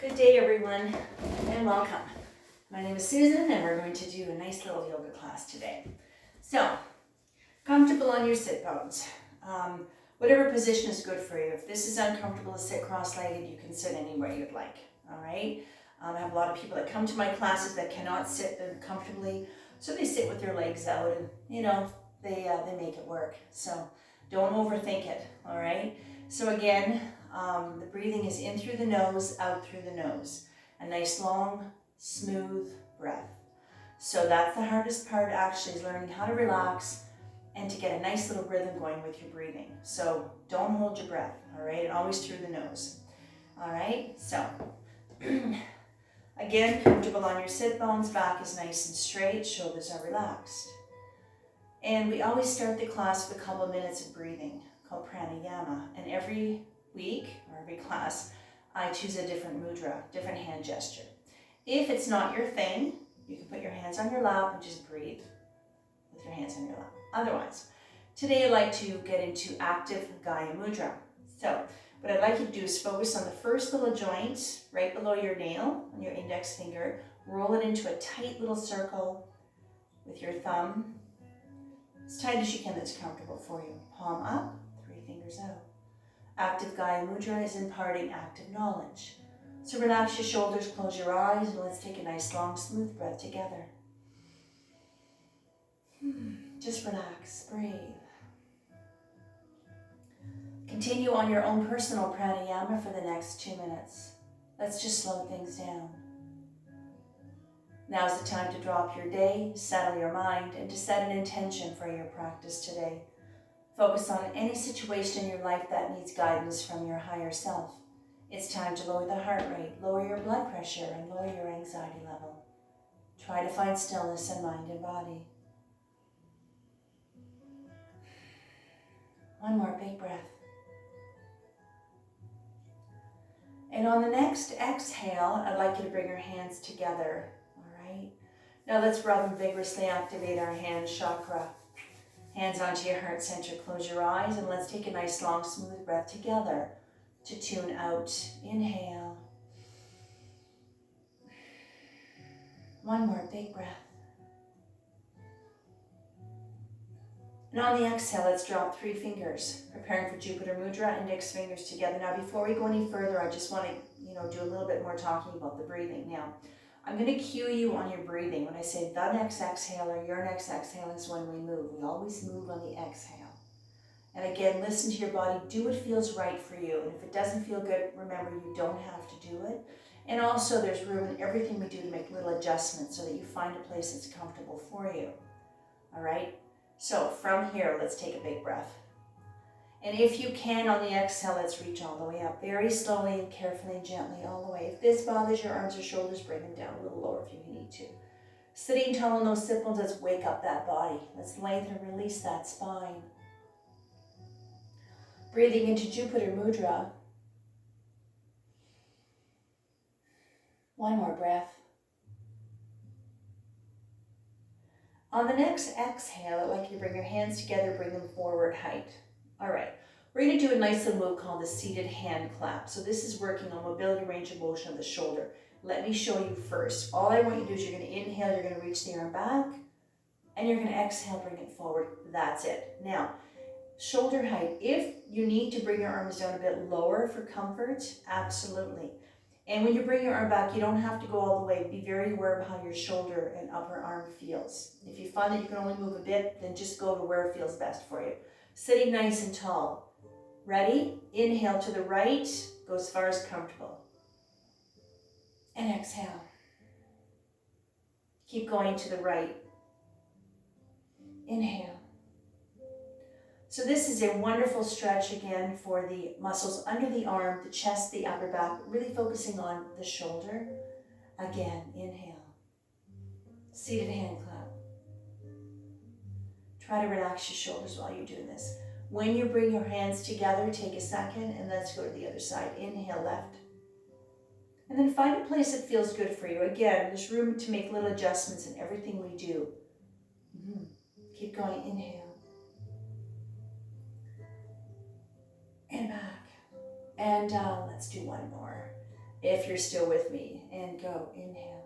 Good day, everyone, and welcome. My name is Susan, and we're going to do a nice little yoga class today. So, comfortable on your sit bones. Whatever position is good for you. If this is uncomfortable to sit cross-legged, you can sit anywhere you'd like, all right? I have a lot of people that come to my classes that cannot sit comfortably, so they sit with their legs out and, they make it work. So, don't overthink it, all right? So again, the breathing is in through the nose, out through the nose. A nice long, smooth breath. So that's the hardest part actually, is learning how to relax and to get a nice little rhythm going with your breathing. So don't hold your breath, all right? And always through the nose. All right, so again, comfortable on your sit bones, back is nice and straight, shoulders are relaxed. And we always start the class with a couple of minutes of breathing called pranayama. And every week, or every class, I choose a different mudra, different hand gesture. If it's not your thing, you can put your hands on your lap and just breathe with your hands on your lap. Otherwise, today I'd like to get into active Gaya Mudra. So, what I'd like you to do is focus on the first little joint right below your nail, on your index finger. Roll it into a tight little circle with your thumb, as tight as you can that's comfortable for you. Palm up, 3 fingers out. Active Gaya Mudra is imparting active knowledge. So relax your shoulders, close your eyes, and let's take a nice long smooth breath together. Just relax, breathe. Continue on your own personal pranayama for the next 2 minutes. Let's just slow things down. Now's the time to drop your day, settle your mind, and to set an intention for your practice today. Focus on any situation in your life that needs guidance from your higher self. It's time to lower the heart rate, lower your blood pressure, and lower your anxiety level. Try to find stillness in mind and body. One more big breath. And on the next exhale, I'd like you to bring your hands together, all right? Now let's rub and vigorously activate our hand chakra. Hands onto your heart center, close your eyes, and let's take a nice long smooth breath together to tune out. Inhale. One more big breath. And on the exhale, let's drop 3 fingers, preparing for Jupiter Mudra, index fingers together. Now before we go any further, I just want to do a little bit more talking about the breathing. Now, I'm going to cue you on your breathing. When I say the next exhale or your next exhale is when we move. We always move on the exhale. And again, listen to your body. Do what feels right for you. And if it doesn't feel good, remember you don't have to do it. And also there's room in everything we do to make little adjustments so that you find a place that's comfortable for you. All right? So from here, let's take a big breath. And if you can, on the exhale, let's reach all the way up. Very slowly and carefully and gently all the way. If this bothers your arms or shoulders, bring them down a little lower if you need to. Sitting tall in those sit bones, let's wake up that body. Let's lengthen and release that spine. Breathing into Jupiter Mudra. One more breath. On the next exhale, I'd like you to bring your hands together, bring them forward height. All right, we're going to do a nice little move called the seated hand clap. So this is working on mobility, range of motion of the shoulder. Let me show you first. All I want you to do is you're going to inhale, you're going to reach the arm back, and you're going to exhale, bring it forward. That's it. Now, shoulder height. If you need to bring your arms down a bit lower for comfort, absolutely. And when you bring your arm back, you don't have to go all the way. Be very aware of how your shoulder and upper arm feels. If you find that you can only move a bit, then just go to where it feels best for you. Sitting nice and tall. Ready? Inhale to the right, go as far as comfortable. And exhale. Keep going to the right. Inhale. So this is a wonderful stretch again for the muscles under the arm, the chest, the upper back, really focusing on the shoulder. Again, inhale. Seated hand clap. Try to relax your shoulders while you're doing this. When you bring your hands together, take a second and let's go to the other side. Inhale left. And then find a place that feels good for you. Again, there's room to make little adjustments in everything we do. Keep going, inhale. And back. And let's do one more. if you're still with me. And go. Inhale.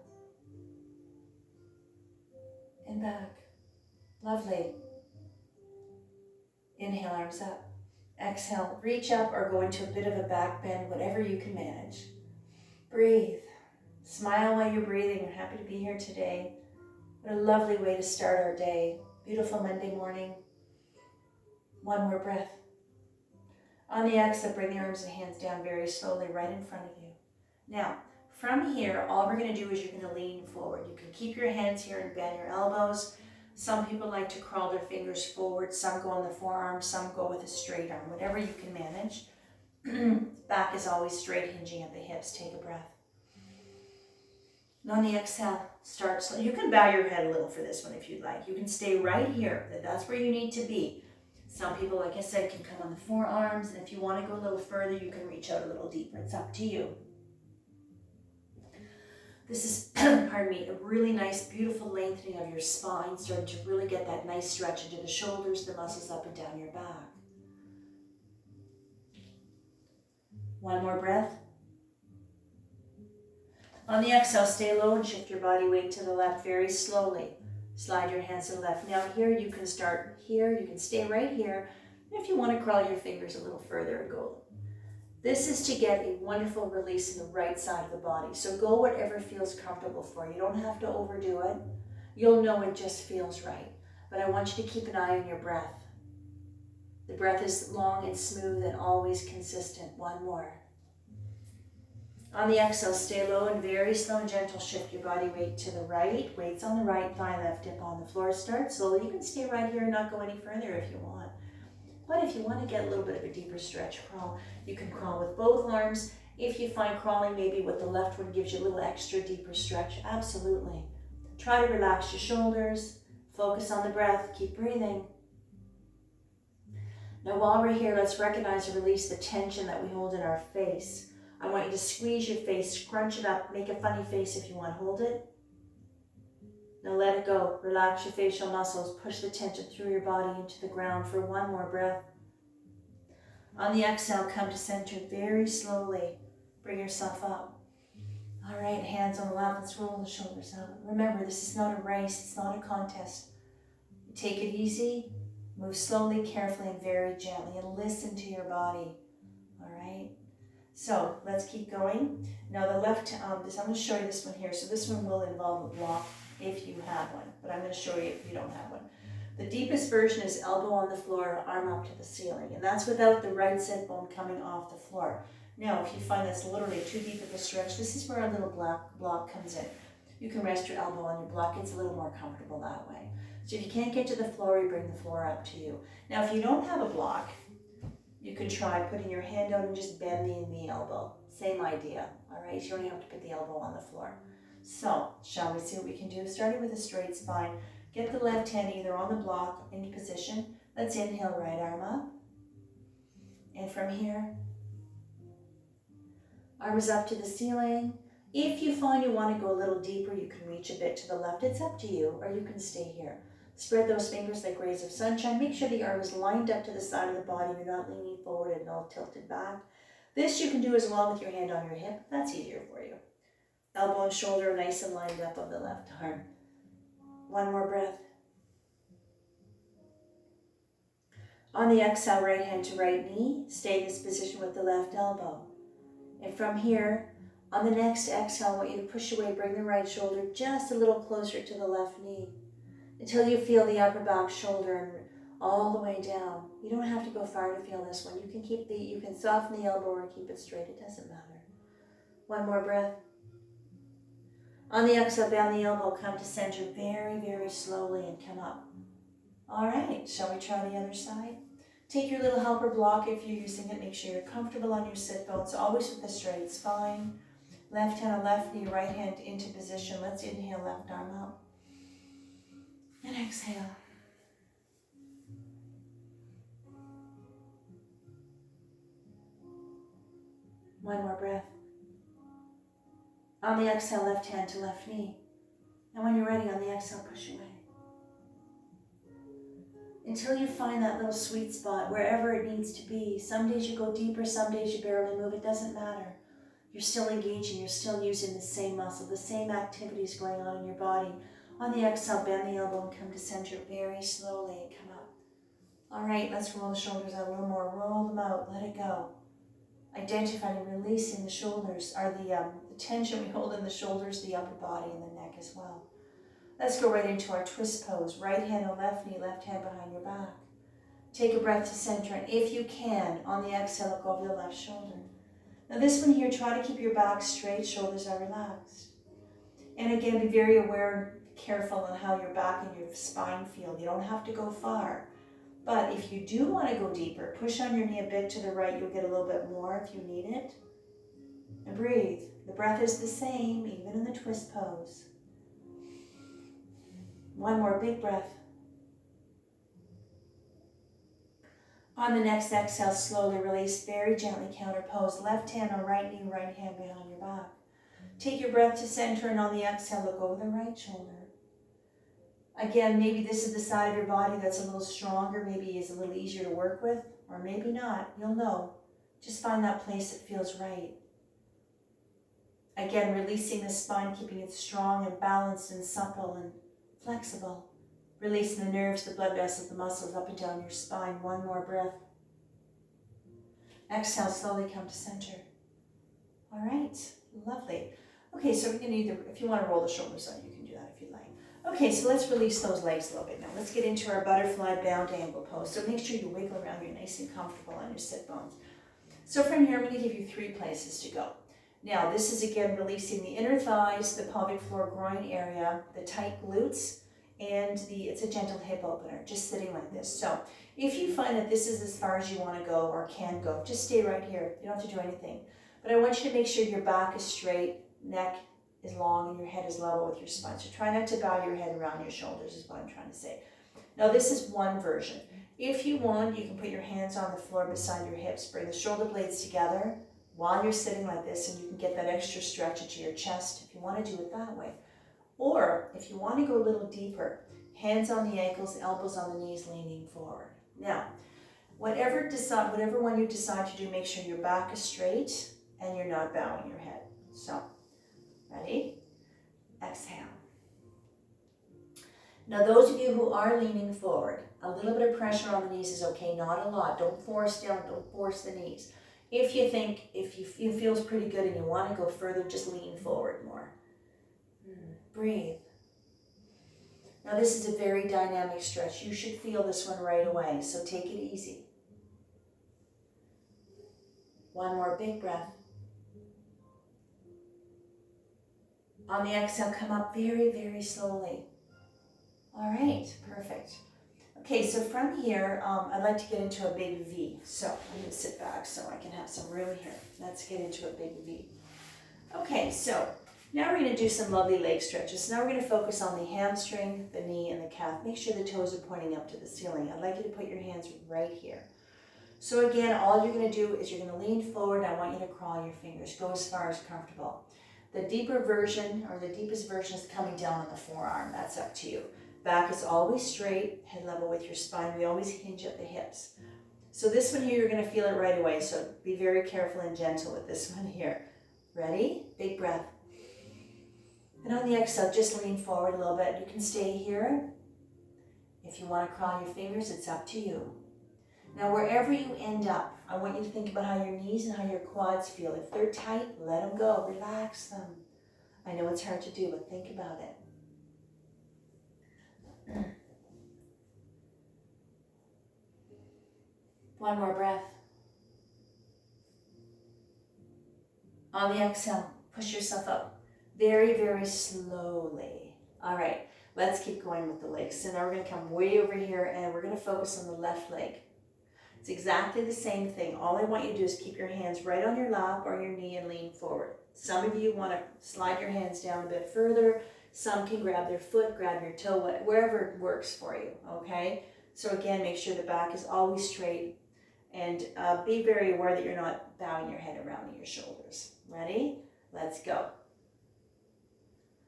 And back. Lovely. Inhale, arms up. Exhale, reach up or go into a bit of a back bend, whatever you can manage. Breathe. Smile while you're breathing. We're happy to be here today. What a lovely way to start our day. Beautiful Monday morning. One more breath. On the exhale, bring the arms and hands down very slowly right in front of you. Now, from here, all we're going to do is you're going to lean forward. You can keep your hands here and bend your elbows. Some people like to crawl their fingers forward. Some go on the forearm. Some go with a straight arm. Whatever you can manage. Back is always straight, hinging at the hips. Take a breath. And on the exhale, start slow. You can bow your head a little for this one if you'd like. You can stay right here. That's where you need to be. Some people, like I said, can come on the forearms. And if you want to go a little further, you can reach out a little deeper. It's up to you. This is, pardon me, a really nice, beautiful lengthening of your spine, starting to really get that nice stretch into the shoulders, the muscles up and down your back. One more breath. On the exhale, stay low and shift your body weight to the left very slowly. Slide your hands to the left. Now here, you can start here, you can stay right here. And if you want to crawl your fingers a little further and go. This is to get a wonderful release in the right side of the body. So go whatever feels comfortable for you. You don't have to overdo it. You'll know it just feels right. But I want you to keep an eye on your breath. The breath is long and smooth and always consistent. One more. On the exhale, stay low and very slow and gentle. Shift your body weight to the right. Weights on the right thigh, left hip on the floor. Start slowly. You can stay right here and not go any further if you want. But if you want to get a little bit of a deeper stretch, crawl. You can crawl with both arms. If you find crawling maybe with the left one gives you a little extra deeper stretch, absolutely. Try to relax your shoulders. Focus on the breath. Keep breathing. Now while we're here, let's recognize and release the tension that we hold in our face. I want you to squeeze your face, scrunch it up, make a funny face if you want. Hold it. Now let it go. Relax your facial muscles. Push the tension through your body into the ground for one more breath. On the exhale, come to center very slowly. Bring yourself up. All right, hands on the lap. Let's roll the shoulders out. Remember, this is not a race. It's not a contest. Take it easy. Move slowly, carefully, and very gently. And listen to your body. All right? So let's keep going. Now the left, I'm going to show you this one here. So this one will involve a block if you have one, but I'm going to show you if you don't have one. The deepest version is elbow on the floor, arm up to the ceiling, and that's without the right sit bone coming off the floor. Now, if you find that's literally too deep of a stretch, this is where a little block comes in. You can rest your elbow on your block. It's a little more comfortable that way. So if you can't get to the floor, you bring the floor up to you. Now, if you don't have a block, you can try putting your hand out and just bending the elbow. Same idea, all right? You don't have to put the elbow on the floor. So, shall we see what we can do? Starting with a straight spine, get the left hand either on the block into position. Let's inhale, right arm up. And from here, arms up to the ceiling. If you find you want to go a little deeper, you can reach a bit to the left. It's up to you, or you can stay here. Spread those fingers like rays of sunshine. Make sure the arm is lined up to the side of the body. You're not leaning forward and all tilted back. This you can do as well with your hand on your hip. That's easier for you. Elbow and shoulder nice and lined up of the left arm. One more breath. On the exhale, right hand to right knee. Stay in this position with the left elbow. And from here, on the next exhale, I want you to push away, bring the right shoulder just a little closer to the left knee until you feel the upper back shoulder and all the way down. You don't have to go far to feel this one. You can soften the elbow or keep it straight. It doesn't matter. One more breath. On the exhale, bend the elbow, come to center very, very slowly and come up. All right, shall we try the other side? Take your little helper block if you're using it. Make sure you're comfortable on your sit bones, always with a straight spine. Left hand on left knee, right hand into position. Let's inhale, left arm up. And exhale. One more breath. On the exhale, left hand to left knee. And when you're ready, on the exhale, push away. Until you find that little sweet spot, wherever it needs to be. Some days you go deeper, some days you barely move. It doesn't matter. You're still engaging, you're still using the same muscle, the same activities going on in your body. On the exhale, bend the elbow and come to center very slowly and come up. All right, let's roll the shoulders out a little more. Roll them out, let it go. Identifying and releasing the shoulders, or the tension we hold in the shoulders, the upper body, and the neck as well. Let's go right into our twist pose. Right hand on left knee, left hand behind your back. Take a breath to center, and if you can, on the exhale, look over the left shoulder. Now this one here, try to keep your back straight, shoulders are relaxed. And again, be very aware, careful on how your back and your spine feel. You don't have to go far. But if you do want to go deeper, push on your knee a bit to the right. You'll get a little bit more if you need it. And breathe. The breath is the same, even in the twist pose. One more big breath. On the next exhale, slowly release, very gently counter pose. Left hand on right knee, right hand behind your back. Take your breath to center, and on the exhale, look over the right shoulder. Again, maybe this is the side of your body that's a little stronger, maybe is a little easier to work with, or maybe not. You'll know. Just find that place that feels right. Again, releasing the spine, keeping it strong and balanced and supple and flexible. Releasing the nerves, the blood vessels, the muscles up and down your spine. One more breath. Exhale, slowly come to center. All right, lovely. Okay, so we can either, if you want to roll the shoulders out, you can do that if you like. Okay, so let's release those legs a little bit now. Let's get into our butterfly bound angle pose. So make sure you wiggle around, you're nice and comfortable on your sit bones. So from here, I'm going to give you 3 places to go. Now, this is again releasing the inner thighs, the pelvic floor groin area, the tight glutes, and it's a gentle hip opener, just sitting like this. So if you find that this is as far as you want to go or can go, just stay right here. You don't have to do anything. But I want you to make sure your back is straight, neck is long, and your head is level with your spine. So try not to bow your head around your shoulders is what I'm trying to say. Now this is one version. If you want, you can put your hands on the floor beside your hips. Bring the shoulder blades together while you're sitting like this, and you can get that extra stretch into your chest if you want to do it that way. Or if you want to go a little deeper, hands on the ankles, elbows on the knees, leaning forward. Now, whatever one you decide to do, make sure your back is straight and you're not bowing your head. So, ready? Exhale. Now those of you who are leaning forward, a little bit of pressure on the knees is okay, not a lot. Don't force down, don't force the knees. If you feels pretty good and you want to go further, just lean forward more. Breathe. Now this is a very dynamic stretch. You should feel this one right away, so take it easy. One more big breath. On the exhale, come up very, very slowly. All right, perfect. Okay, so from here, I'd like to get into a big V. So I'm going to sit back so I can have some room here. Let's get into a big V. Okay, so now we're going to do some lovely leg stretches. Now we're going to focus on the hamstring, the knee, and the calf. Make sure the toes are pointing up to the ceiling. I'd like you to put your hands right here. So again, all you're going to do is you're going to lean forward. I want you to crawl your fingers. Go as far as comfortable. The deeper version, or the deepest version, is coming down on the forearm. That's up to you. Back is always straight, head level with your spine. We always hinge at the hips. So this one here, you're going to feel it right away. So be very careful and gentle with this one here. Ready? Big breath. And on the exhale, just lean forward a little bit. You can stay here. If you want to crawl your fingers, it's up to you. Now, wherever you end up, I want you to think about how your knees and how your quads feel. If they're tight, let them go. Relax them. I know it's hard to do, but think about it. One more breath. On the exhale, push yourself up very, very slowly. All right, let's keep going with the legs. So now we're going to come way over here and we're going to focus on the left leg. It's exactly the same thing. All I want you to do is keep your hands right on your lap or your knee and lean forward. Some of you want to slide your hands down a bit further. Some can grab their foot, grab your toe, wherever works for you, okay? So again, make sure the back is always straight and be very aware that you're not bowing your head around your shoulders. Ready? Let's go.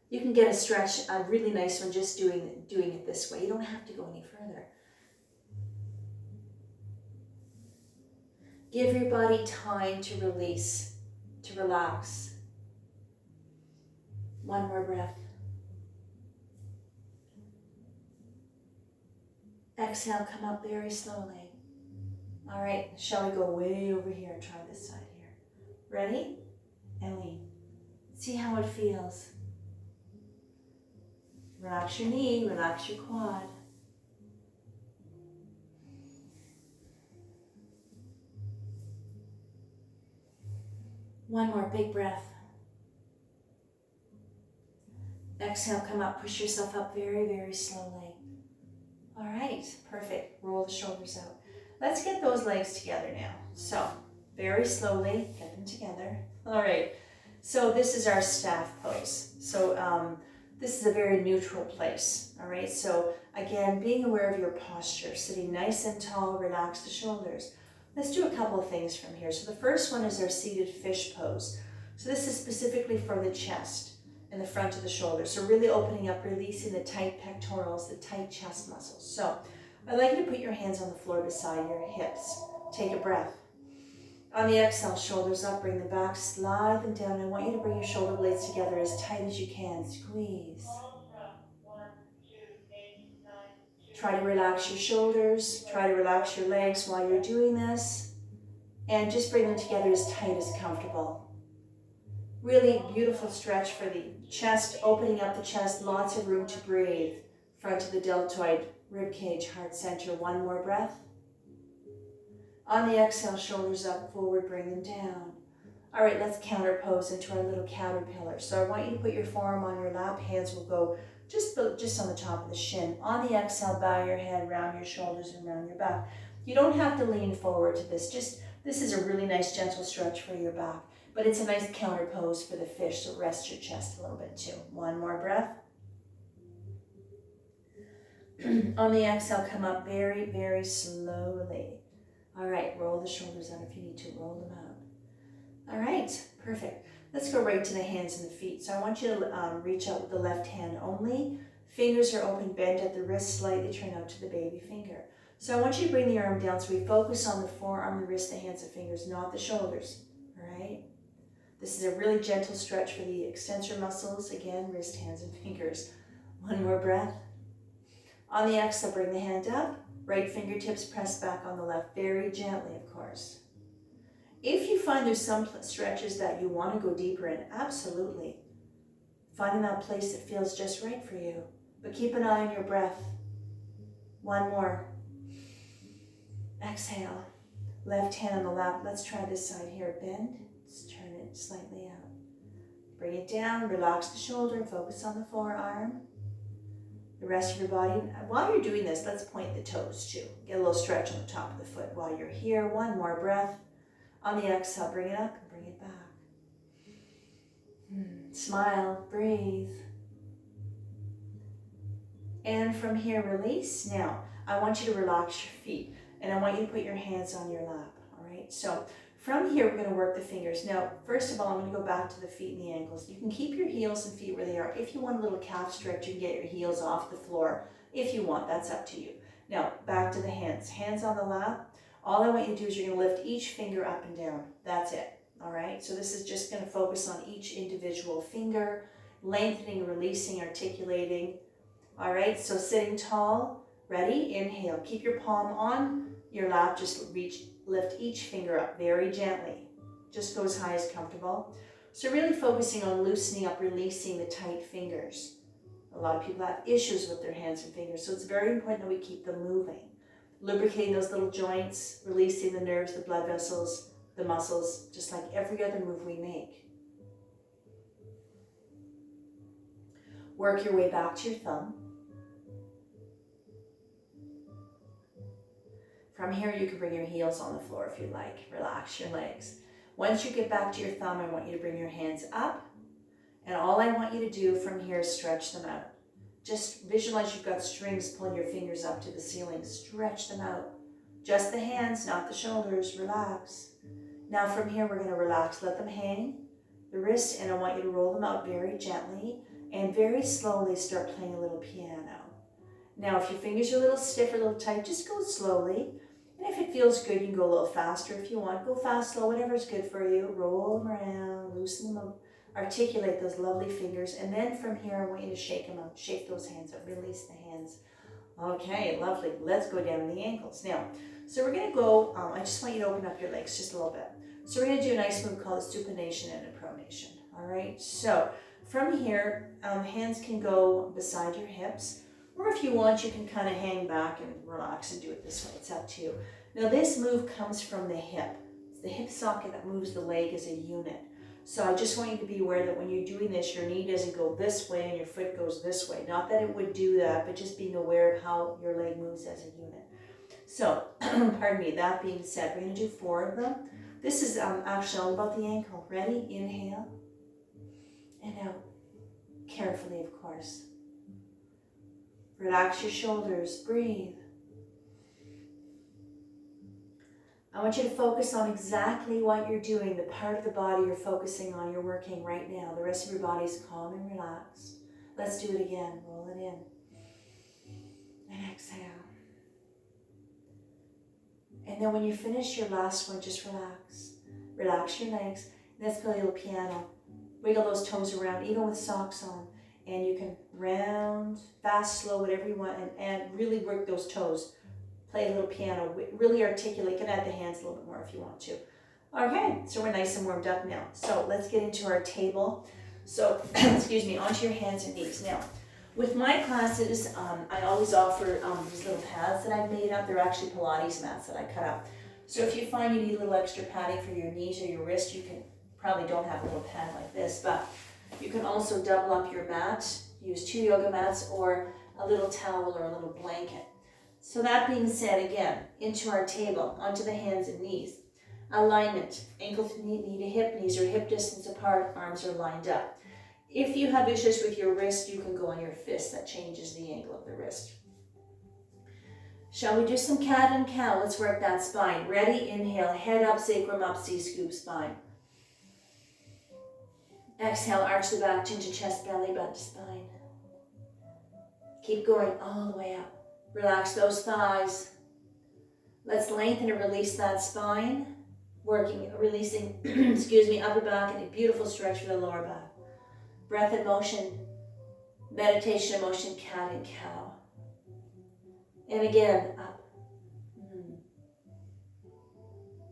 You can get a stretch, a really nice one, just doing it this way. You don't have to go any further. Give your body time to release to relax. One more breath. Exhale, come up very slowly. All right, shall we go way over here? Try this side here. Ready? And lean. See how it feels. Relax your knee, relax your quad. One more big breath. Exhale, come up, push yourself up very, very slowly. All right, perfect. Roll the shoulders out. Let's get those legs together now. So, very slowly, get them together. All right, so this is our staff pose. So this is a very neutral place. All right, so again, being aware of your posture, sitting nice and tall, relax the shoulders. Let's do a couple of things from here. So the first one is our seated fish pose. So this is specifically for the chest and the front of the shoulders. So really opening up, releasing the tight pectorals, the tight chest muscles. So I'd like you to put your hands on the floor beside your hips. Take a breath. On the exhale, shoulders up, bring them back, slide them down. I want you to bring your shoulder blades together as tight as you can. Squeeze. Try to relax your shoulders. Try to relax your legs while you're doing this. And just bring them together as tight as comfortable. Really beautiful stretch for the chest, opening up the chest, lots of room to breathe. Front of the deltoid, rib cage, heart center. One more breath. On the exhale, shoulders up, forward, bring them down. All right, let's counter pose into our little caterpillar. So I want you to put your forearm on your lap. Hands will go just on the top of the shin. On the exhale, bow your head, round your shoulders, and round your back. You don't have to lean forward to this. This is a really nice gentle stretch for your back. But it's a nice counter pose for the fish, so rest your chest a little bit too. One more breath. On the exhale, come up very, very slowly. All right, roll the shoulders out if you need to, roll them out. All right, perfect. Let's go right to the hands and the feet. So I want you to reach out with the left hand only. Fingers are open, bend at the wrist, slightly turn out to the baby finger. So I want you to bring the arm down so we focus on the forearm, the wrist, the hands and fingers, not the shoulders, all right? This is a really gentle stretch for the extensor muscles. Again, wrist, hands, and fingers. One more breath. On the exhale, bring the hand up. Right fingertips press back on the left, very gently, of course. If you find there's some stretches that you want to go deeper in, absolutely. Finding that place that feels just right for you. But keep an eye on your breath. One more. Exhale. Left hand on the lap. Let's try this side here. Bend. Just turn it slightly out. Bring it down. Relax the shoulder. Focus on the forearm. The rest of your body. While you're doing this, let's point the toes too. Get a little stretch on the top of the foot while you're here. One more breath. On the exhale, bring it up and bring it back. Smile, breathe. And from here, release. Now, I want you to relax your feet and I want you to put your hands on your lap, all right? So from here, we're gonna work the fingers. Now, first of all, I'm gonna go back to the feet and the ankles. You can keep your heels and feet where they are. If you want a little calf stretch, you can get your heels off the floor. If you want, that's up to you. Now, back to the hands. Hands on the lap. All I want you to do is you're gonna lift each finger up and down. That's it, all right? So this is just gonna focus on each individual finger, lengthening, releasing, articulating. All right, so sitting tall, ready, inhale. Keep your palm on your lap, just lift each finger up very gently. Just go as high as comfortable. So really focusing on loosening up, releasing the tight fingers. A lot of people have issues with their hands and fingers, so it's very important that we keep them moving. Lubricating those little joints, releasing the nerves, the blood vessels, the muscles, just like every other move we make. Work your way back to your thumb. From here, you can bring your heels on the floor if you like. Relax your legs. Once you get back to your thumb, I want you to bring your hands up. And all I want you to do from here is stretch them out. Just visualize you've got strings pulling your fingers up to the ceiling. Stretch them out. Just the hands, not the shoulders. Relax. Now from here, we're going to relax. Let them hang. The wrists, and I want you to roll them out very gently and very slowly start playing a little piano. Now, if your fingers are a little stiff or a little tight, just go slowly. And if it feels good, you can go a little faster if you want. Go fast, slow, whatever's good for you. Roll them around, loosen them up, articulate those lovely fingers. And then from here, I want you to shake them up, shake those hands up, release the hands. Okay, lovely. Let's go down to the ankles. Now, so we're going to go, I just want you to open up your legs just a little bit. So we're going to do a nice move called a supination and a pronation. All right, so from here, hands can go beside your hips, or if you want, you can kind of hang back and relax and do it this way. It's up to you. Now, this move comes from the hip. It's the hip socket that moves the leg as a unit. So I just want you to be aware that when you're doing this, your knee doesn't go this way and your foot goes this way. Not that it would do that, but just being aware of how your leg moves as a unit. So, pardon me, that being said, we're going to do 4 of them. This is actually all about the ankle. Ready? Inhale. And out. Carefully, of course. Relax your shoulders. Breathe. I want you to focus on exactly what you're doing, the part of the body you're focusing on, you're working right now. The rest of your body is calm and relaxed. Let's do it again. Roll it in. And exhale. And then when you finish your last one, just relax. Relax your legs. Let's play a little piano. Wiggle those toes around, even with socks on. And you can round, fast, slow, whatever you want, and really work those toes. Play a little piano, really articulate. You can add the hands a little bit more if you want to. Okay, so we're nice and warmed up now. So let's get into our table. So, excuse me, onto your hands and knees. Now, with my classes, I always offer these little pads that I've made up. They're actually Pilates mats that I cut up. So if you find you need a little extra padding for your knees or your wrist, you can probably don't have a little pad like this, but you can also double up your mat, use 2 yoga mats or a little towel or a little blanket. So that being said, again, into our table, onto the hands and knees. Alignment, ankle to knee to hip, knees are hip distance apart, arms are lined up. If you have issues with your wrist, you can go on your fist. That changes the angle of the wrist. Shall we do some cat and cow? Let's work that spine. Ready? Inhale, head up, sacrum up, C-scoop spine. Exhale, arch the back, chin to chest, belly, butt to spine. Keep going all the way up. Relax those thighs. Let's lengthen and release that spine. Working, releasing, excuse me, upper back and a beautiful stretch for the lower back. Breath and motion, meditation and motion, cat and cow. And again, up.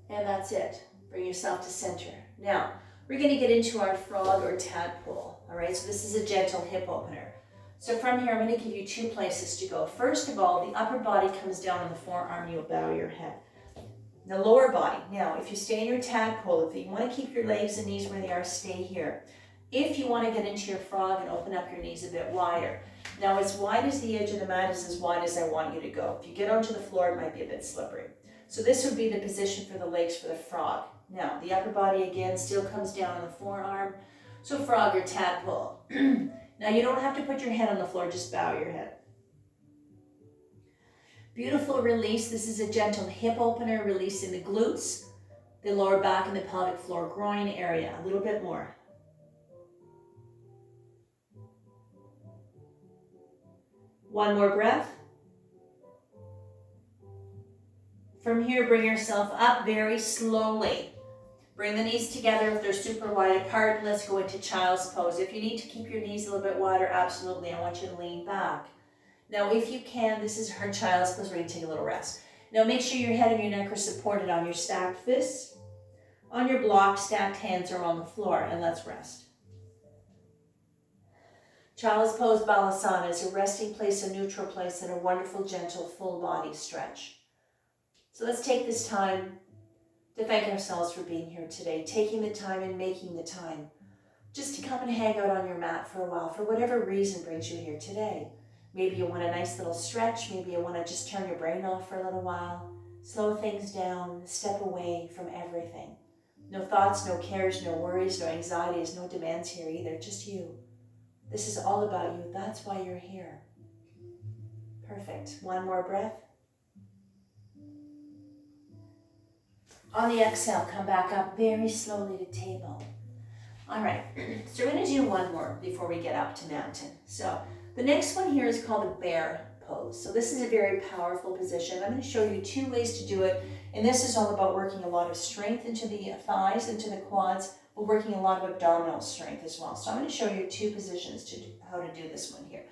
And that's it. Bring yourself to center. Now, we're going to get into our frog or tadpole. All right, so this is a gentle hip opener. So from here, I'm going to give you 2 places to go. First of all, the upper body comes down on the forearm, you'll bow your head. The lower body, now if you stay in your tadpole, if you want to keep your legs and knees where they are, stay here. If you want to get into your frog and open up your knees a bit wider. Now as wide as the edge of the mat is as wide as I want you to go. If you get onto the floor, it might be a bit slippery. So this would be the position for the legs for the frog. Now the upper body again still comes down on the forearm. So frog or tadpole. Now you don't have to put your head on the floor, just bow your head. Beautiful release. This is a gentle hip opener, releasing the glutes, the lower back and the pelvic floor, groin area, a little bit more. One more breath. From here, bring yourself up very slowly. Bring the knees together if they're super wide apart. Let's go into child's pose. If you need to keep your knees a little bit wider, absolutely. I want you to lean back. Now, if you can, this is our child's pose. We're going to take a little rest. Now, make sure your head and your neck are supported on your stacked fists, on your block, stacked hands are on the floor, and let's rest. Child's pose, Balasana, is a resting place, a neutral place, and a wonderful, gentle, full body stretch. So let's take this time to thank ourselves for being here today, taking the time and making the time just to come and hang out on your mat for a while, for whatever reason brings you here today. Maybe you want a nice little stretch, maybe you want to just turn your brain off for a little while, slow things down, step away from everything. No thoughts, no cares, no worries, no anxieties, no demands here either, just you. This is all about you, that's why you're here. Perfect. One more breath. On the exhale, come back up very slowly to table. All right, so we're going to do one more before we get up to mountain. So the next one here is called a bear pose. So this is a very powerful position. I'm going to show you 2 ways to do it. And this is all about working a lot of strength into the thighs, into the quads, but working a lot of abdominal strength as well. So I'm going to show you 2 positions to do, how to do this one here.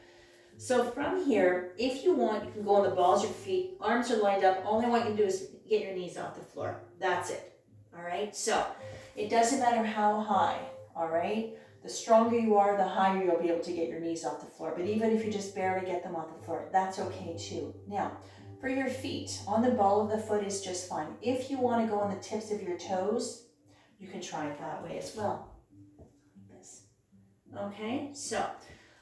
So from here, if you want, you can go on the balls of your feet. Arms are lined up. All I want you to do is get your knees off the floor. That's it. All right? So it doesn't matter how high, all right? The stronger you are, the higher you'll be able to get your knees off the floor. But even if you just barely get them off the floor, that's okay too. Now, for your feet, on the ball of the foot is just fine. If you want to go on the tips of your toes, you can try it that way as well. Like this. Okay, so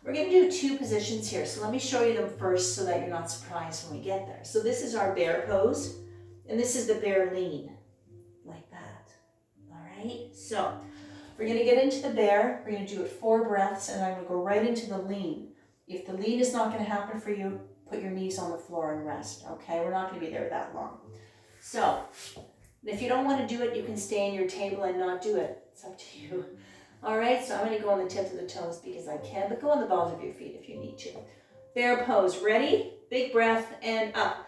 we're going to do 2 positions here. So let me show you them first so that you're not surprised when we get there. So this is our bear pose, and this is the bear lean, like that. All right, so we're going to get into the bear. We're going to do it 4 breaths, and I'm going to go right into the lean. If the lean is not going to happen for you, put your knees on the floor and rest, okay? We're not going to be there that long. So if you don't want to do it, you can stay in your table and not do it. It's up to you. All right, so I'm going to go on the tips of the toes because I can, but go on the balls of your feet if you need to. Bear pose. Ready? Big breath and up.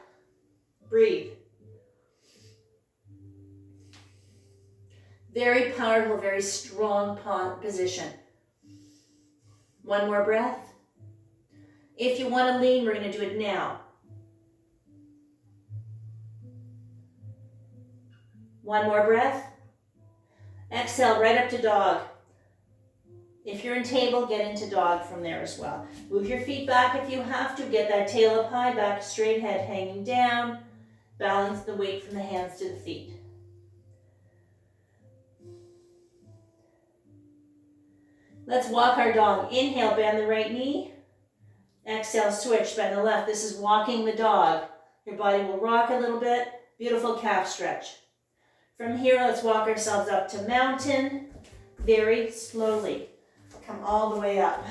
Breathe. Very powerful, very strong position. 1 more breath. If you want to lean, we're going to do it now. 1 more breath. Exhale, right up to dog. If you're in table, get into dog from there as well. Move your feet back if you have to. Get that tail up high, back straight, head hanging down. Balance the weight from the hands to the feet. Let's walk our dog. Inhale, bend the right knee. Exhale, switch, bend the left. This is walking the dog. Your body will rock a little bit. Beautiful calf stretch. From here, let's walk ourselves up to mountain. Very slowly. Come all the way up.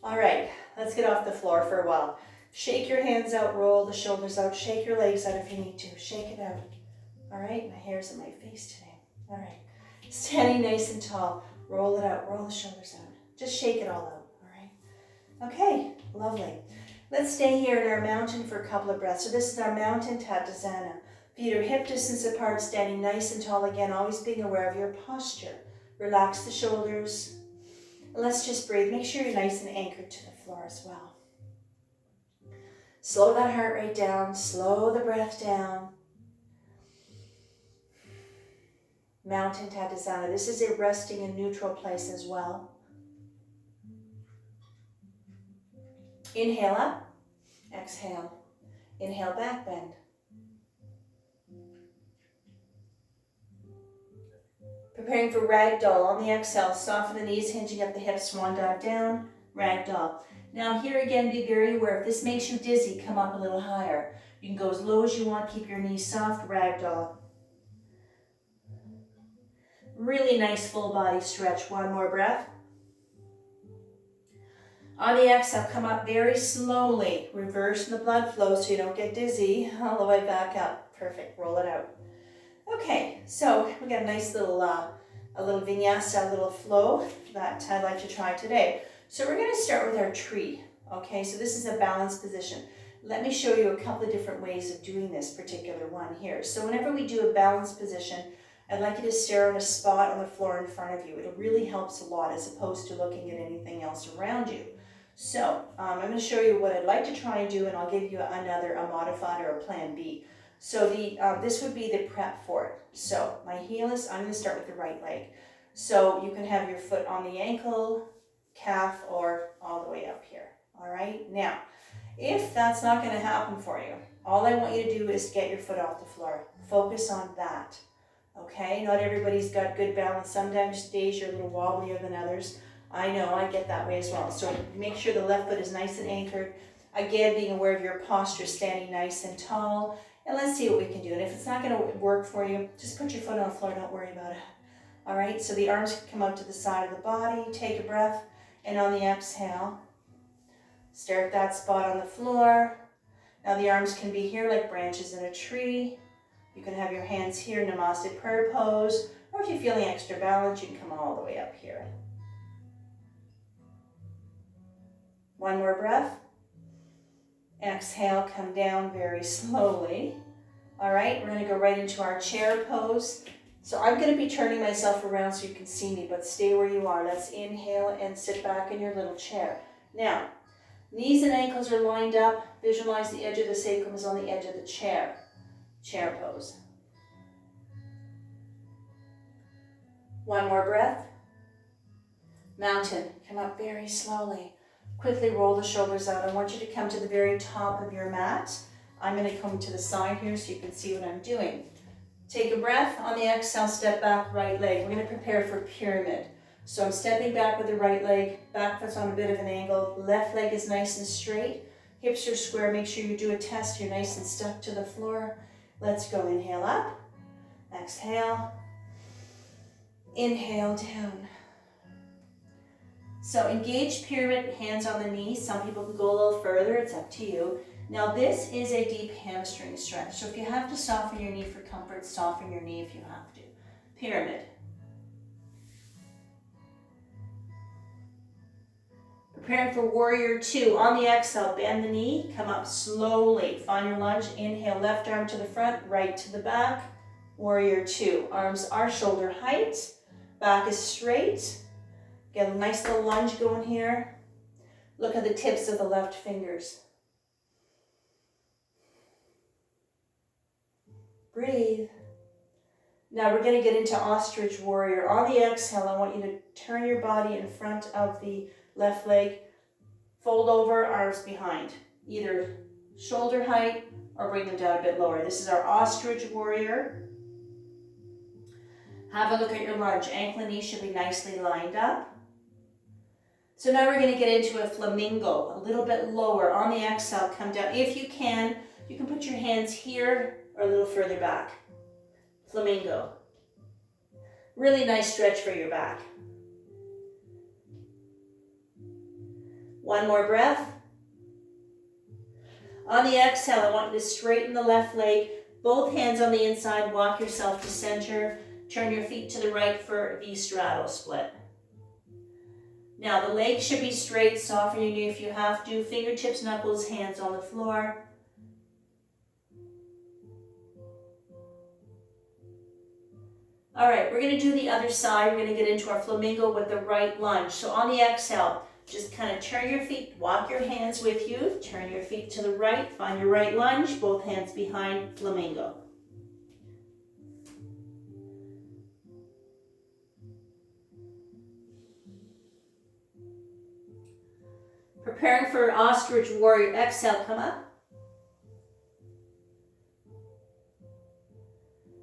All right, let's get off the floor for a while. Shake your hands out, roll the shoulders out, shake your legs out if you need to. Shake it out. All right, my hair's in my face today. All right, standing nice and tall. Roll it out, roll the shoulders out. Just shake it all out, all right? Okay, lovely. Let's stay here in our mountain for a couple of breaths. So this is our mountain Tadasana. Feet are hip distance apart, standing nice and tall again, always being aware of your posture. Relax the shoulders. Let's just breathe. Make sure you're nice and anchored to the floor as well. Slow that heart rate down. Slow the breath down. Mountain Tadasana. This is a resting and neutral place as well. Inhale up. Exhale. Inhale, back bend. Preparing for ragdoll. On the exhale, soften the knees, hinging up the hips, swan dive down, ragdoll. Now here again, be very aware. If this makes you dizzy, come up a little higher. You can go as low as you want, keep your knees soft, ragdoll. Really nice full body stretch. 1 more breath. On the exhale, come up very slowly. Reverse the blood flow so you don't get dizzy. All the way back up. Perfect. Roll it out. Okay, so we got a nice little, a little vinyasa, a little flow that I'd like to try today. So we're going to start with our tree. Okay, so this is a balanced position. Let me show you a couple of different ways of doing this particular one here. So whenever we do a balanced position, I'd like you to stare at a spot on the floor in front of you. It really helps a lot as opposed to looking at anything else around you. So I'm going to show you what I'd like to try and do, and I'll give you a modified or a plan B. So this would be the prep for it. So my heel is, I'm going to start with the right leg. So you can have your foot on the ankle, calf, or all the way up here. All right. Now, if that's not going to happen for you, all I want you to do is get your foot off the floor. Focus on that. Okay. Not everybody's got good balance. Sometimes days you're a little wobblier than others. I know, I get that way as well. So make sure the left foot is nice and anchored. Again, being aware of your posture, standing nice and tall. And let's see what we can do. And if it's not going to work for you, just put your foot on the floor. Don't worry about it. All right, so the arms come out to the side of the body. Take a breath. And on the exhale, stare at that spot on the floor. Now the arms can be here like branches in a tree. You can have your hands here, Namaste prayer pose. Or if you're feeling extra balance, you can come all the way up here. 1 more breath. Exhale, come down very slowly. All right, we're gonna go right into our chair pose. So I'm gonna be turning myself around so you can see me, but stay where you are. Let's inhale and sit back in your little chair. Now, knees and ankles are lined up. Visualize the edge of the sacrum is on the edge of the chair. Chair pose. One more breath. Mountain, come up very slowly. Quickly roll the shoulders out. I want you to come to the very top of your mat. I'm going to come to the side here so you can see what I'm doing. Take a breath. On the exhale, step back, right leg. We're going to prepare for pyramid. So I'm stepping back with the right leg, back foot's on a bit of an angle, left leg is nice and straight, hips are square. Make sure you do a test. You're nice and stuck to the floor. Let's go. Inhale up, exhale, inhale down. So engage pyramid, hands on the knees. Some people can go a little further, it's up to you. Now this is a deep hamstring stretch. So if you have to soften your knee for comfort, soften your knee if you have to. Pyramid. Preparing for warrior two. On the exhale, bend the knee, come up slowly. Find your lunge, inhale, left arm to the front, right to the back. Warrior two. Arms are shoulder height, back is straight. Get a nice little lunge going here. Look at the tips of the left fingers. Breathe. Now we're going to get into ostrich warrior. On the exhale, I want you to turn your body in front of the left leg. Fold over, arms behind. Either shoulder height or bring them down a bit lower. This is our ostrich warrior. Have a look at your lunge. Ankle and knee should be nicely lined up. So now we're going to get into a flamingo, a little bit lower. On the exhale, come down. If you can put your hands here or a little further back. Flamingo. Really nice stretch for your back. One more breath. On the exhale, I want you to straighten the left leg, both hands on the inside, walk yourself to center, turn your feet to the right for the straddle split. Now the legs should be straight, soften your knee if you have to, fingertips, knuckles, hands on the floor. All right, we're gonna do the other side. We're gonna get into our flamingo with the right lunge. So on the exhale, just kind of turn your feet, walk your hands with you, turn your feet to the right, find your right lunge, both hands behind, flamingo. Preparing for ostrich warrior. Exhale, come up.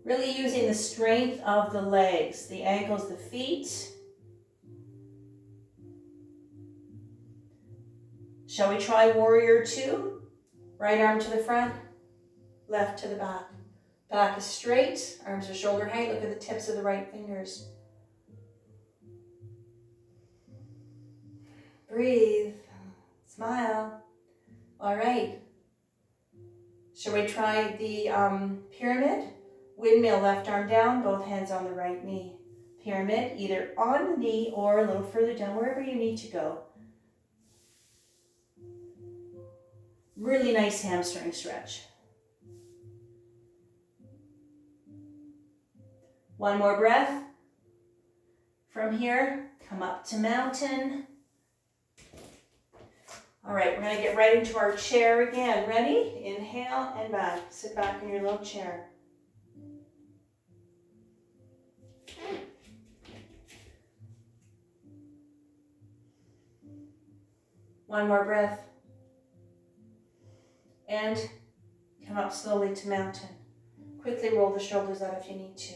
Really using the strength of the legs, the ankles, the feet. Shall we try warrior two? Right arm to the front, left to the back. Back is straight, arms are shoulder height. Look at the tips of the right fingers. Breathe. Smile. All right. Shall we try the pyramid? Windmill, left arm down, both hands on the right knee. Pyramid, either on the knee or a little further down, wherever you need to go. Really nice hamstring stretch. One more breath. From here, come up to mountain. All right, we're going to get right into our chair again. Ready? Inhale and back. Sit back in your little chair. One more breath. And come up slowly to mountain. Quickly roll the shoulders out if you need to.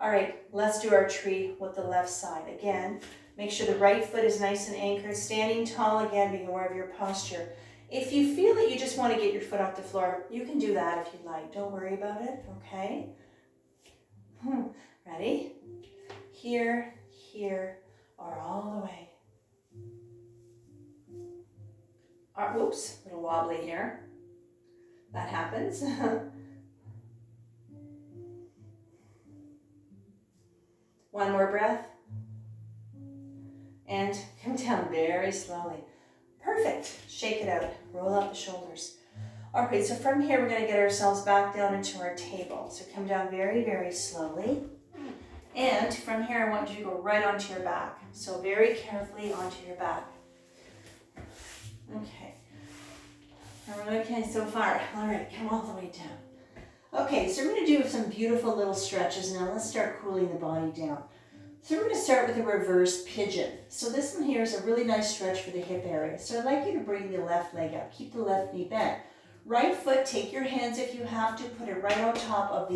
All right, let's do our tree with the left side. Again, make sure the right foot is nice and anchored. Standing tall again, being aware of your posture. If you feel that you just want to get your foot off the floor, you can do that if you'd like. Don't worry about it, okay? Ready? Here, here, or all the way. Whoops, a little wobbly here. That happens. One more breath. And come down very slowly. Perfect. Shake it out. Roll out the shoulders. All right, so from here, we're gonna get ourselves back down into our table. So come down very, very slowly. And from here, I want you to go right onto your back. So very carefully onto your back. Okay. Are we okay so far? All right, come all the way down. Okay, so we're gonna do some beautiful little stretches now. Let's start cooling the body down. So we're gonna start with a reverse pigeon. So this one here is a really nice stretch for the hip area. So I'd like you to bring the left leg up. Keep the left knee bent. Right foot, take your hands if you have to, put it right on top of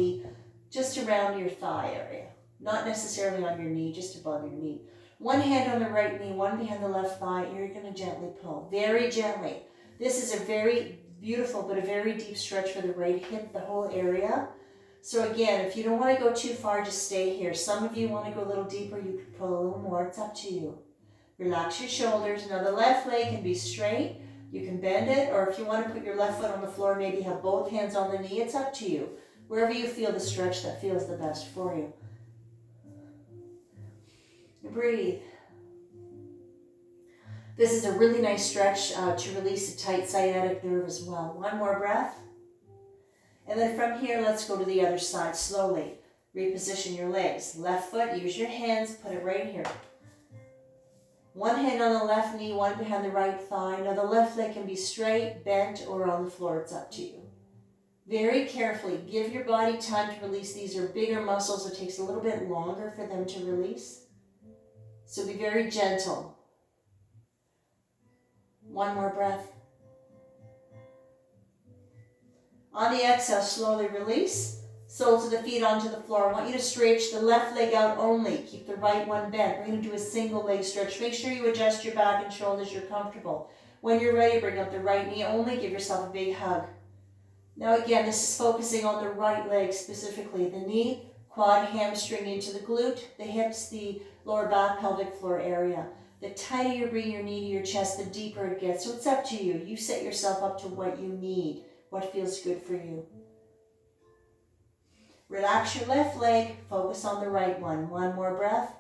just around your thigh area. Not necessarily on your knee, just above your knee. One hand on the right knee, one behind the left thigh. You're gonna gently pull, very gently. This is a very beautiful, but a very deep stretch for the right hip, the whole area. So again, if you don't wanna go too far, just stay here. Some of you wanna go a little deeper, you can pull a little more, it's up to you. Relax your shoulders. Now the left leg can be straight. You can bend it, or if you want to put your left foot on the floor, maybe have both hands on the knee, it's up to you. Wherever you feel the stretch that feels the best for you. Breathe. This is a really nice stretch to release a tight sciatic nerve as well. One more breath. And then from here, let's go to the other side slowly. Reposition your legs. Left foot, use your hands, put it right here. One hand on the left knee, one behind the right thigh. Now the left leg can be straight, bent, or on the floor. It's up to you. Very carefully, give your body time to release. These are bigger muscles. It takes a little bit longer for them to release. So be very gentle. One more breath. On the exhale, slowly release. Soles of the feet onto the floor. I want you to stretch the left leg out only. Keep the right one bent. We're going to do a single leg stretch. Make sure you adjust your back and shoulders. You're comfortable. When you're ready, bring up the right knee only. Give yourself a big hug. Now again, this is focusing on the right leg specifically. The knee, quad, hamstring into the glute, the hips, the lower back, pelvic floor area. The tighter you bring your knee to your chest, the deeper it gets. So it's up to you. You set yourself up to what you need, what feels good for you. Relax your left leg, focus on the right one. One more breath.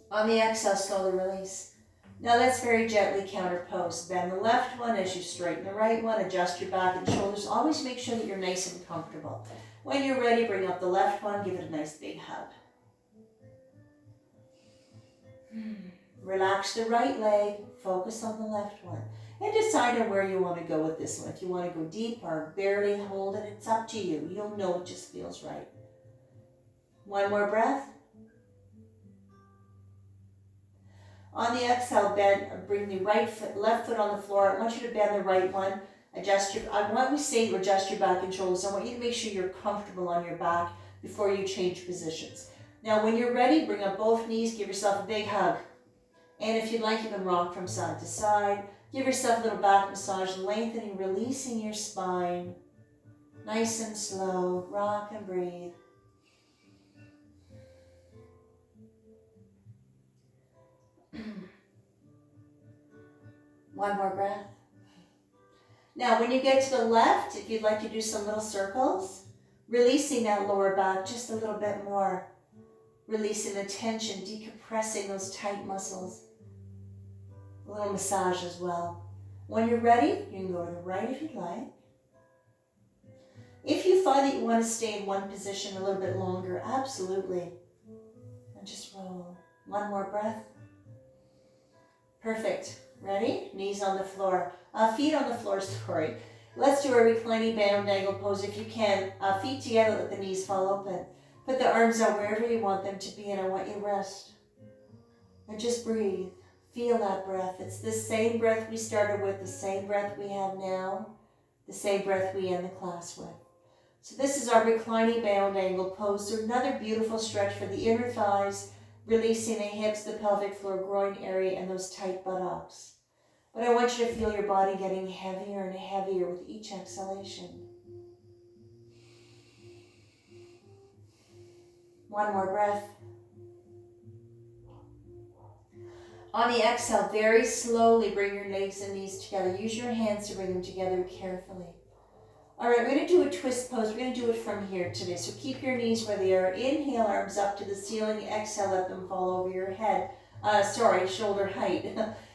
On the exhale, slowly release. Now let's very gently counterpose. Bend the left one as you straighten the right one. Adjust your back and shoulders. Always make sure that you're nice and comfortable. When you're ready, bring up the left one. Give it a nice big hug. Relax the right leg. Focus on the left one. And decide on where you want to go with this one. If you want to go deep or barely hold it, it's up to you. You'll know it just feels right. One more breath. On the exhale, bring the left foot on the floor. I want you to bend the right one. Adjust your back and shoulders. I want you to make sure you're comfortable on your back before you change positions. Now, when you're ready, bring up both knees. Give yourself a big hug. And if you'd like, you can rock from side to side. Give yourself a little back massage, lengthening, releasing your spine. Nice and slow. Rock and breathe. One more breath. Now, when you get to the left, if you'd like to do some little circles, releasing that lower back just a little bit more. Releasing the tension, decompressing those tight muscles. A little massage as well. When you're ready, you can go to the right if you'd like. If you find that you want to stay in one position a little bit longer, absolutely. And just roll. One more breath. Perfect. Ready? Knees on the floor. Feet on the floor, sorry. Let's do a reclining bound angle pose if you can. Feet together, let the knees fall open. Put the arms out wherever you want them to be, and I want you to rest. And just breathe. Feel that breath. It's the same breath we started with, the same breath we have now, the same breath we end the class with. So this is our reclining bound angle pose. So another beautiful stretch for the inner thighs, releasing the hips, the pelvic floor, groin area, and those tight buttocks. But I want you to feel your body getting heavier and heavier with each exhalation. One more breath. On the exhale, very slowly bring your legs and knees together. Use your hands to bring them together carefully. All right, we're going to do a twist pose. We're going to do it from here today. So keep your knees where they are. Inhale, arms up to the ceiling. Exhale, let them fall over your head. Shoulder height.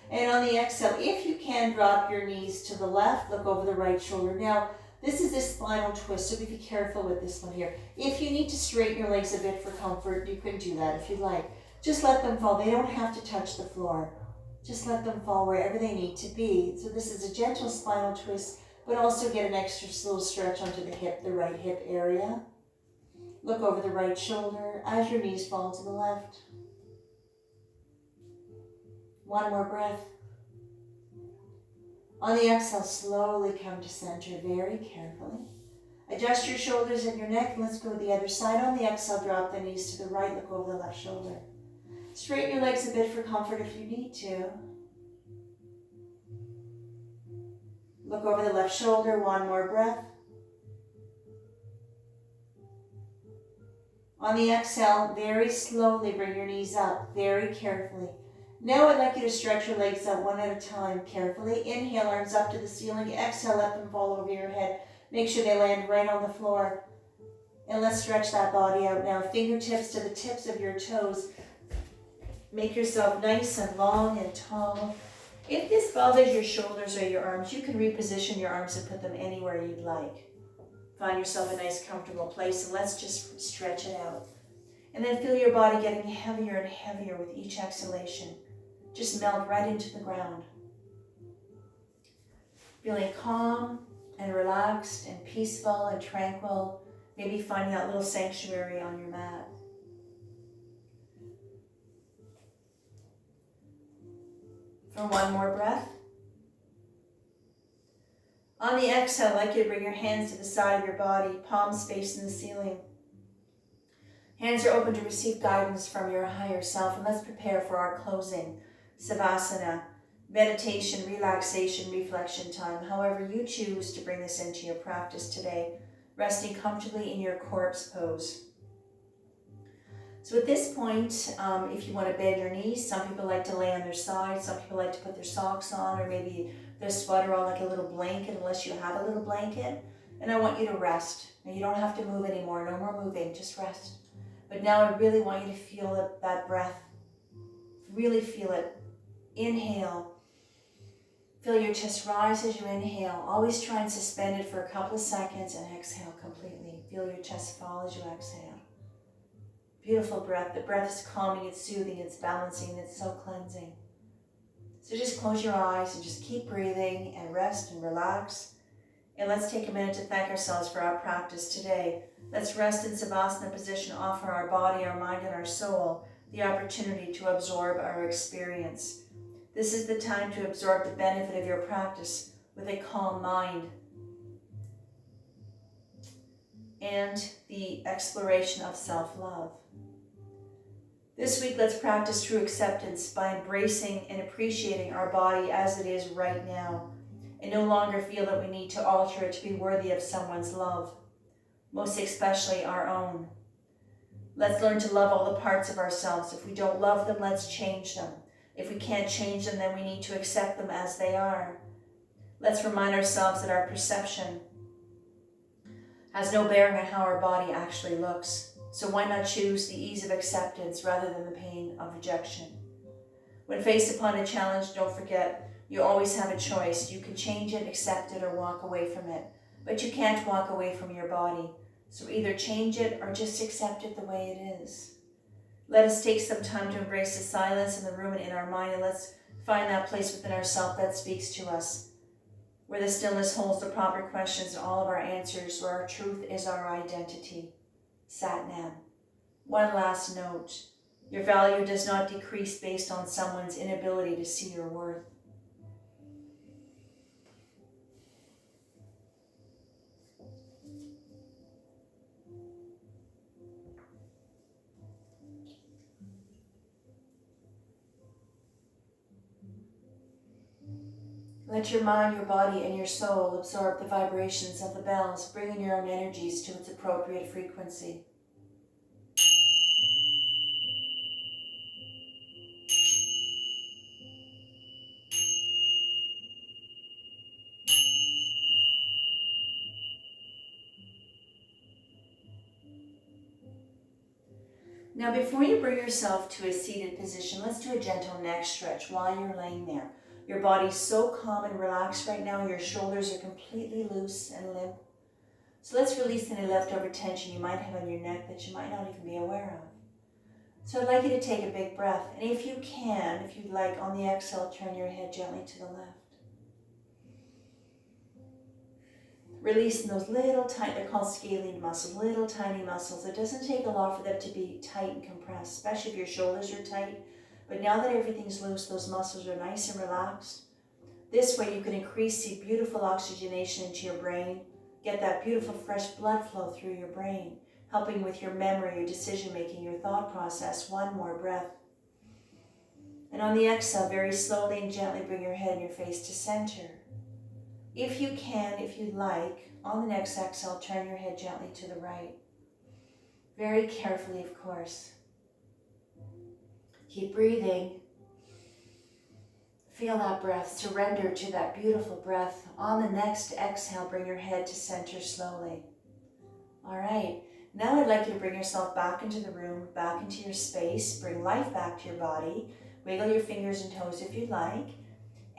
And on the exhale, if you can, drop your knees to the left, look over the right shoulder. Now, this is a spinal twist, so be careful with this one here. If you need to straighten your legs a bit for comfort, you can do that if you'd like. Just let them fall. They don't have to touch the floor. Just let them fall wherever they need to be. So this is a gentle spinal twist, but also get an extra little stretch onto the hip, the right hip area. Look over the right shoulder as your knees fall to the left. One more breath. On the exhale, slowly come to center very carefully. Adjust your shoulders and your neck. Let's go to the other side. On the exhale, drop the knees to the right. Look over the left shoulder. Straighten your legs a bit for comfort if you need to. Look over the left shoulder. One more breath. On the exhale, very slowly bring your knees up, very carefully. Now I'd like you to stretch your legs out one at a time carefully. Inhale, arms up to the ceiling. Exhale, let them fall over your head. Make sure they land right on the floor. And let's stretch that body out now. Fingertips to the tips of your toes. Make yourself nice and long and tall. If this bothers your shoulders or your arms, you can reposition your arms and put them anywhere you'd like. Find yourself a nice comfortable place and let's just stretch it out. And then feel your body getting heavier and heavier with each exhalation. Just melt right into the ground. Feeling calm and relaxed and peaceful and tranquil. Maybe finding that little sanctuary on your mat. For one more breath. On the exhale, I'd like you to bring your hands to the side of your body, palms facing the ceiling. Hands are open to receive guidance from your higher self, and let's prepare for our closing Savasana, meditation, relaxation, reflection time, however you choose to bring this into your practice today, resting comfortably in your corpse pose. So at this point, if you want to bend your knees, some people like to lay on their side, some people like to put their socks on, or maybe their sweater on like a little blanket, unless you have a little blanket. And I want you to rest. Now you don't have to move anymore, no more moving, just rest. But now I really want you to feel that breath. Really feel it. Inhale. Feel your chest rise as you inhale. Always try and suspend it for a couple of seconds and exhale completely. Feel your chest fall as you exhale. Beautiful breath. The breath is calming, it's soothing, it's balancing, it's so cleansing. So just close your eyes and just keep breathing and rest and relax. And let's take a minute to thank ourselves for our practice today. Let's rest in Savasana position, offer our body, our mind, and our soul the opportunity to absorb our experience. This is the time to absorb the benefit of your practice with a calm mind and the exploration of self-love. This week, let's practice true acceptance by embracing and appreciating our body as it is right now, and no longer feel that we need to alter it to be worthy of someone's love, most especially our own. Let's learn to love all the parts of ourselves. If we don't love them, let's change them. If we can't change them, then we need to accept them as they are. Let's remind ourselves that our perception has no bearing on how our body actually looks. So why not choose the ease of acceptance rather than the pain of rejection? When faced upon a challenge, don't forget, you always have a choice. You can change it, accept it, or walk away from it. But you can't walk away from your body. So either change it or just accept it the way it is. Let us take some time to embrace the silence in the room and in our mind, and let's find that place within ourselves that speaks to us, where the stillness holds the proper questions and all of our answers, where our truth is our identity. Satnam. One last note. Your value does not decrease based on someone's inability to see your worth. Let your mind, your body, and your soul absorb the vibrations of the bells, bringing your own energies to its appropriate frequency. Now before you bring yourself to a seated position, let's do a gentle neck stretch while you're laying there. Your body's so calm and relaxed right now, your shoulders are completely loose and limp. So let's release any leftover tension you might have on your neck that you might not even be aware of. So I'd like you to take a big breath, and if you can, if you'd like, on the exhale, turn your head gently to the left. Releasing those little tiny, they're called scalene muscles, little tiny muscles. It doesn't take a lot for them to be tight and compressed, especially if your shoulders are tight. But now that everything's loose, those muscles are nice and relaxed. This way you can increase the beautiful oxygenation into your brain, get that beautiful fresh blood flow through your brain, helping with your memory, your decision making, your thought process. One more breath. And on the exhale, very slowly and gently bring your head and your face to center. If you can, if you'd like, on the next exhale, turn your head gently to the right. Very carefully, of course. Keep breathing. Feel that breath. Surrender to that beautiful breath. On the next exhale, bring your head to center slowly. All right. Now I'd like you to bring yourself back into the room, back into your space. Bring life back to your body. Wiggle your fingers and toes if you'd like.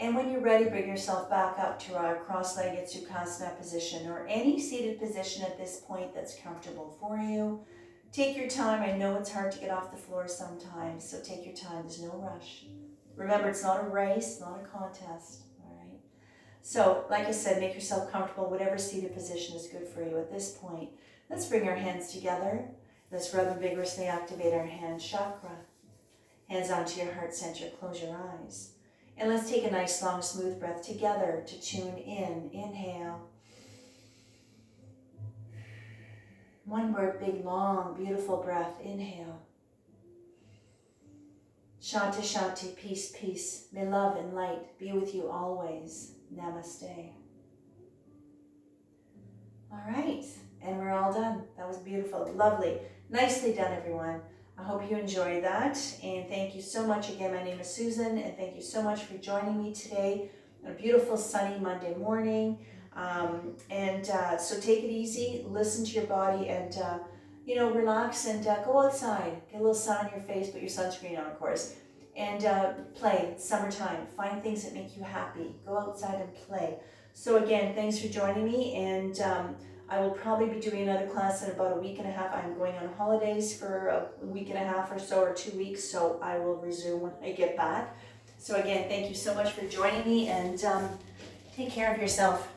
And when you're ready, bring yourself back up to our cross-legged Sukhasana position or any seated position at this point that's comfortable for you. Take your time. I know it's hard to get off the floor sometimes, so take your time. There's no rush. Remember, it's not a race, not a contest, all right? So, like I said, make yourself comfortable. Whatever seated position is good for you at this point. Let's bring our hands together. Let's rub and vigorously activate our hand chakra. Hands onto your heart center. Close your eyes. And let's take a nice, long, smooth breath together to tune in. Inhale. One more big, long, beautiful breath. Inhale. Shanti, Shanti, peace, peace. May love and light be with you always. Namaste. All right, and we're all done. That was beautiful, lovely. Nicely done, everyone. I hope you enjoyed that, and thank you so much. Again, my name is Susan, and thank you so much for joining me today on a beautiful sunny Monday morning. So take it easy, listen to your body, and relax and go outside. Get a little sun on your face, put your sunscreen on, of course, and play. It's summertime. Find things that make you happy. Go outside and play. So again, thanks for joining me, and I will probably be doing another class in about a week and a half. I'm going on holidays for a week and a half or so, or 2 weeks, so I will resume when I get back. So again, thank you so much for joining me, and take care of yourself.